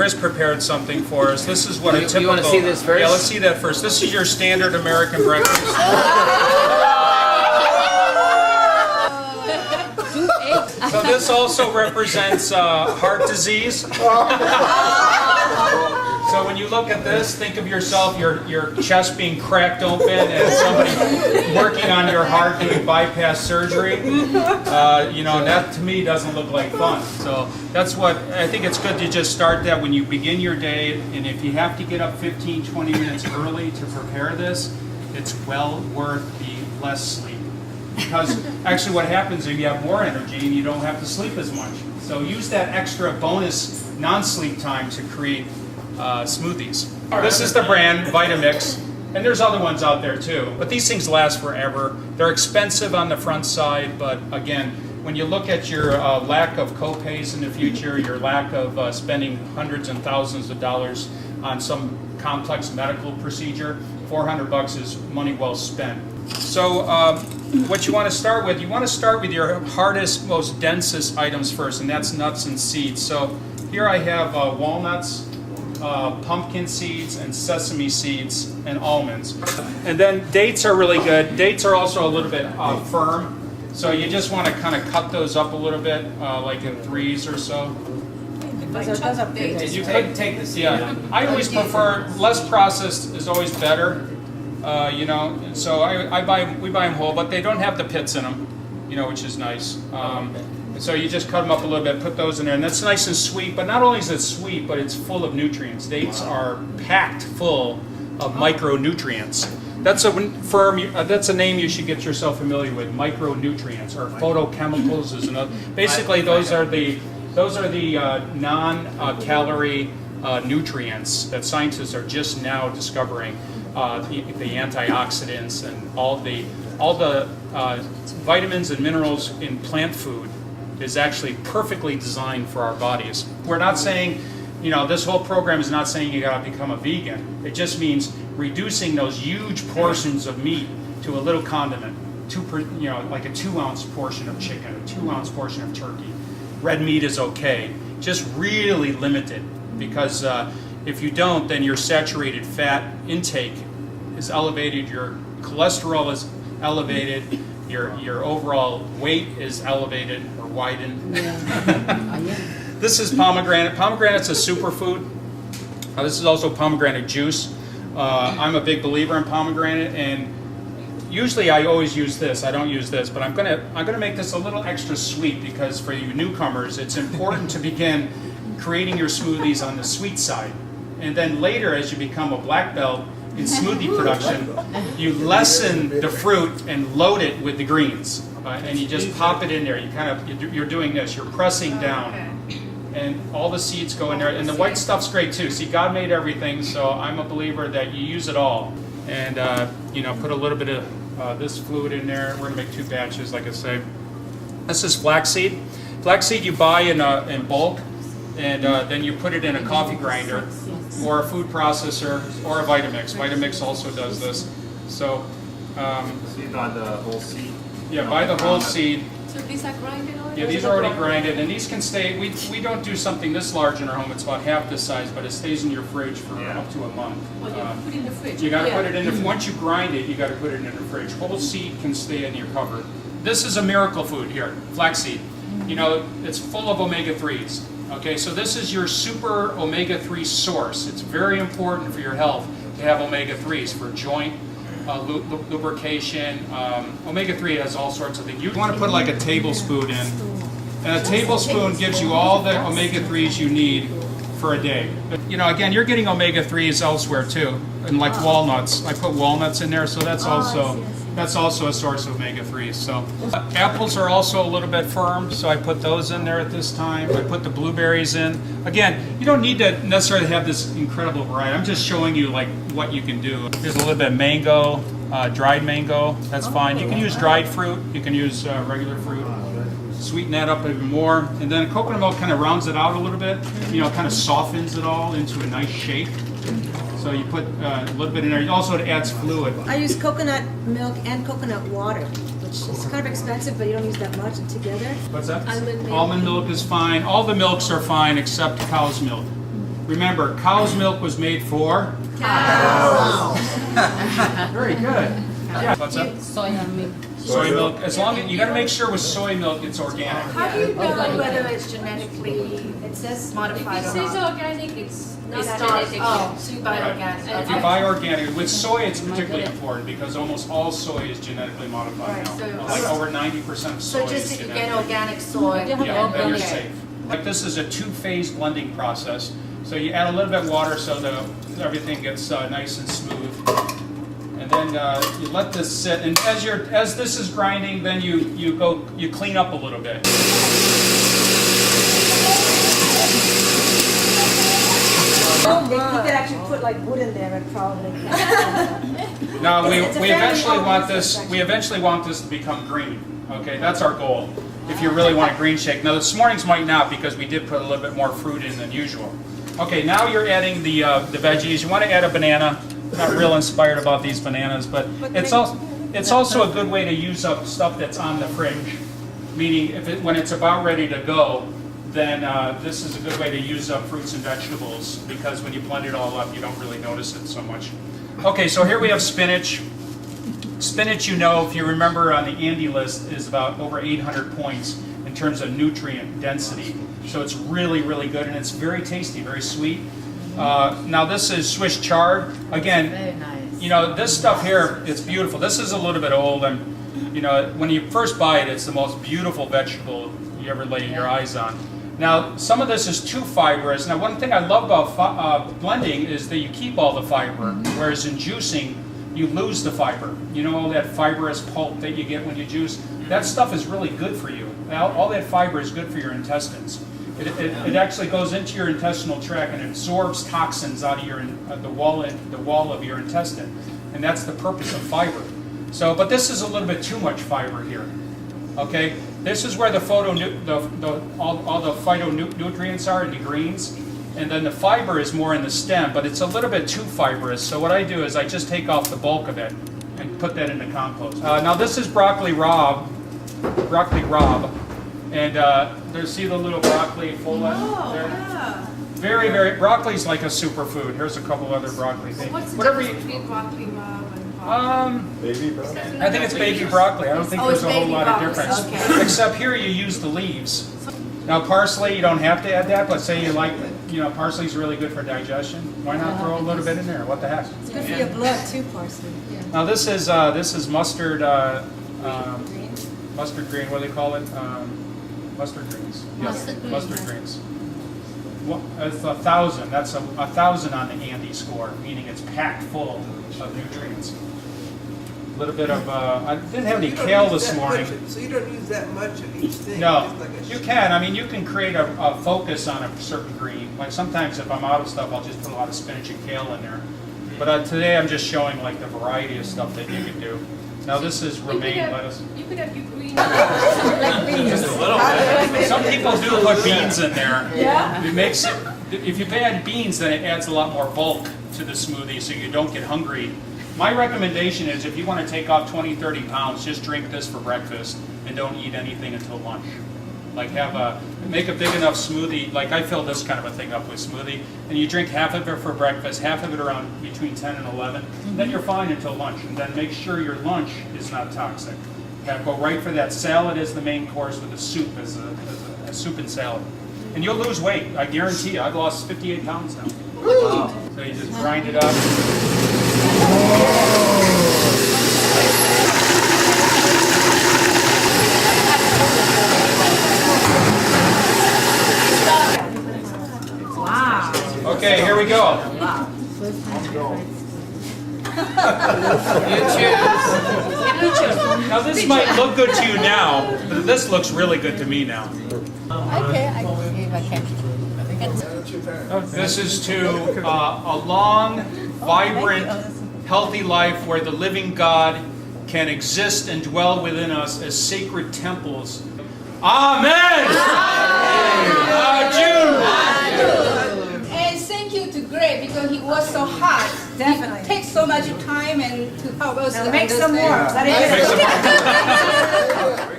Chris prepared something for us. This is what a typical... You want to see this first? Yeah, let's see that first. This is your standard American breakfast. So this also represents heart disease. So when you look at this, think of yourself, your chest being cracked open and somebody working on your heart doing bypass surgery. You know, that to me doesn't look like fun. So that's what, I think it's good to just start that when you begin your day, and if you have to get up 15, 20 minutes early to prepare this, it's well worth the less sleep. Because actually what happens is you have more energy and you don't have to sleep as much. So use that extra bonus non-sleep time to create smoothies. This is the brand Vitamix, and there's other ones out there too, but these things last forever. They're expensive on the front side, but again, when you look at your lack of co-pays in the future, your lack of spending hundreds and thousands of dollars on some complex medical procedure, $400 is money well spent. So what you want to start with, your hardest, most densest items first, and that's nuts and seeds. So here I have walnuts, pumpkin seeds, and sesame seeds, and almonds. And then dates are really good. Dates are also a little bit firm, so you just want to kind of cut those up a little bit, like in threes or so. You take the seed. Yeah, I always prefer less processed is always better. You know, so we buy them whole, but they don't have the pits in them, you know, which is nice. So you just cut them up a little bit, put those in there, and that's nice and sweet. But not only is it sweet, but it's full of nutrients. Dates are packed full of micronutrients. That's a that's a name you should get yourself familiar with. Micronutrients or photochemicals is another. Basically, those are the non-calorie nutrients that scientists are just now discovering. The antioxidants and all the vitamins and minerals in plant food is actually perfectly designed for our bodies. We're not saying, you know, this whole program is not saying you gotta become a vegan. It just means reducing those huge portions of meat to a little condiment, like a 2-ounce portion of chicken, a 2-ounce portion of turkey. Red meat is okay. Just really limit it, because if you don't, then your saturated fat intake is elevated, your cholesterol is elevated, your overall weight is elevated or widened. This is pomegranate. Pomegranate's a superfood. This is also pomegranate juice. I'm a big believer in pomegranate, and usually I always use this. I don't use this, but I'm gonna make this a little extra sweet, because for you newcomers, it's important to begin creating your smoothies on the sweet side. And then later, as you become a black belt in smoothie production, you lessen the fruit and load it with the greens. And you just pop it in there. You're doing this. You're pressing down. And all the seeds go in there. And the white stuff's great too. See, God made everything, so I'm a believer that you use it all. And you know, put a little bit of this fluid in there. We're gonna make 2 batches, like I say. This is flaxseed. Flaxseed you buy in bulk. And then you put it in a coffee grinder or a food processor or a Vitamix. Vitamix also does this. So you buy the whole seed? Yeah, buy the whole seed. So these are grinded already? Yeah, these are already grinded, and these can stay. We don't do something this large in our home. It's about half this size, but it stays in your fridge for up to a month. Well, you put it in the fridge. You got to put it in the. Once you grind it, you got to put it in the fridge. Whole seed can stay in your cupboard. This is a miracle food here, flaxseed. You know, it's full of omega-3s. Okay, so this is your super omega-3 source. It's very important for your health to have omega-3s for joint lubrication. Omega-3 has all sorts of things. You want to put like a tablespoon in, and a tablespoon gives you all the omega-3s you need for a day. You know, again, you're getting omega-3s elsewhere too, and like walnuts. I put walnuts in there, so that's also a source of omega-3s. So apples are also a little bit firm, so I put those in there at this time. I put the blueberries in. Again, you don't need to necessarily have this incredible variety. I'm just showing you like what you can do. There's a little bit of mango, dried mango. That's fine. You can use dried fruit. You can use regular fruit. Sweeten that up even more. And then coconut milk kind of rounds it out a little bit. You know, kind of softens it all into a nice shape. So you put a little bit in there. Also, it adds fluid. I use coconut milk and coconut water, which is kind of expensive, but you don't use that much together. What's that? Almond milk. Almond milk is fine. All the milks are fine except cow's milk. Remember, cow's milk was made for? Very good. Yeah. What's up? Soy milk. Soy milk. As long as you got to make sure with soy milk it's organic. How do you know whether it's genetically It says, modified If or it says not? organic, it's not It's not. genetic. Oh, so you buy organic. If you buy organic, with soy it's particularly important because almost all soy is genetically modified Right, now. so- Like over 90% of soy So is just if you genetically. get organic soy. Yeah, then you're okay. safe. Like this is a two-phase blending process. So you add a little bit of water so everything gets nice and smooth. And then you let this sit. And as this is grinding, then you clean up a little bit. you could actually put like wood in there and probably. Now we It's a very eventually low want process, this. We eventually want this to become green. Okay, that's our goal. If you really want a green shake. Now this morning's might not because we did put a little bit more fruit in than usual. Okay, now you're adding the veggies. You want to add a banana. Not real inspired about these bananas, but it's also a good way to use up stuff that's on the fridge. Meaning, when it's about ready to go, then this is a good way to use up fruits and vegetables because when you blend it all up, you don't really notice it so much. Okay, so here we have spinach. Spinach, you know, if you remember on the Andy list, is about over 800 points in terms of nutrient density. So it's really, really good, and it's very tasty, very sweet. Now this is Swiss chard. Again, Very nice. you know, this stuff here, it's beautiful. This is a little bit old, and you know, when you first buy it, it's the most beautiful vegetable you ever lay your eyes on. Now, some of this is too fibrous. Now, one thing I love about blending is that you keep all the fiber, whereas in juicing, you lose the fiber. You know, all that fibrous pulp that you get when you juice? That stuff is really good for you. All that fiber is good for your intestines. It actually goes into your intestinal tract and absorbs toxins out of the wall of your intestine. And that's the purpose of fiber. So, but this is a little bit too much fiber here. Okay? This is where all the phytonutrients are in the greens. And then the fiber is more in the stem, but it's a little bit too fibrous. So what I do is I just take off the bulk of it and put that into compost. Now this is broccoli rabe. And see the little broccoli fullet there? Yeah. Very, very, broccoli's like a superfood. Here's a couple other broccoli things. What's the Whatever difference you, between broccoli rabe and broccoli? Baby, bro. I think it's baby broccoli. I don't think Oh, there's it's a whole baby lot of broccoli, difference. okay. Except here you use the leaves. Now parsley, you don't have to add that, but say you like, you know, parsley's really good for digestion. Why not throw a little bit in there? What the heck? It's good for your blood too, parsley. Now this is mustard, mustard green. What do they call it? Mustard greens. Yes, mustard greens. Well, it's 1,000. That's a 1,000 on the Andy score, meaning it's packed full of nutrients. A little bit of I didn't have any You don't kale use this that morning. much- So you don't use that much of each thing? No, just like a you sh- can. I mean, you can create a focus on a certain green. Like sometimes if I'm out of stuff, I'll just put a lot of spinach and kale in there. But today I'm just showing like the variety of stuff that you can do. Now this is romaine lettuce. You could have your green. Just a little bit. Some people do put beans in there. Yeah? It makes it, if you add beans, then it adds a lot more bulk to the smoothie so you don't get hungry. My recommendation is if you want to take off 20, 30 pounds, just drink this for breakfast and don't eat anything until lunch. Like make a big enough smoothie, like I fill this kind of a thing up with smoothie, and you drink half of it for breakfast, half of it around between 10 and 11, then you're fine until lunch, and then make sure your lunch is not toxic. Go right for that salad as the main course with a soup as a soup and salad. And you'll lose weight, I guarantee you. I've lost 58 pounds now. Wow. So you just grind it up. Wow. Okay, here we go. Now this might look good to you now, but this looks really good to me now. Okay, I if I can. This is to a long, vibrant, healthy life where the living God can exist and dwell within us as sacred temples. Amen! And thank you to Gregg because he was so hard. Definitely. He takes so much time and to help us. Now make some more. understand. Make some more.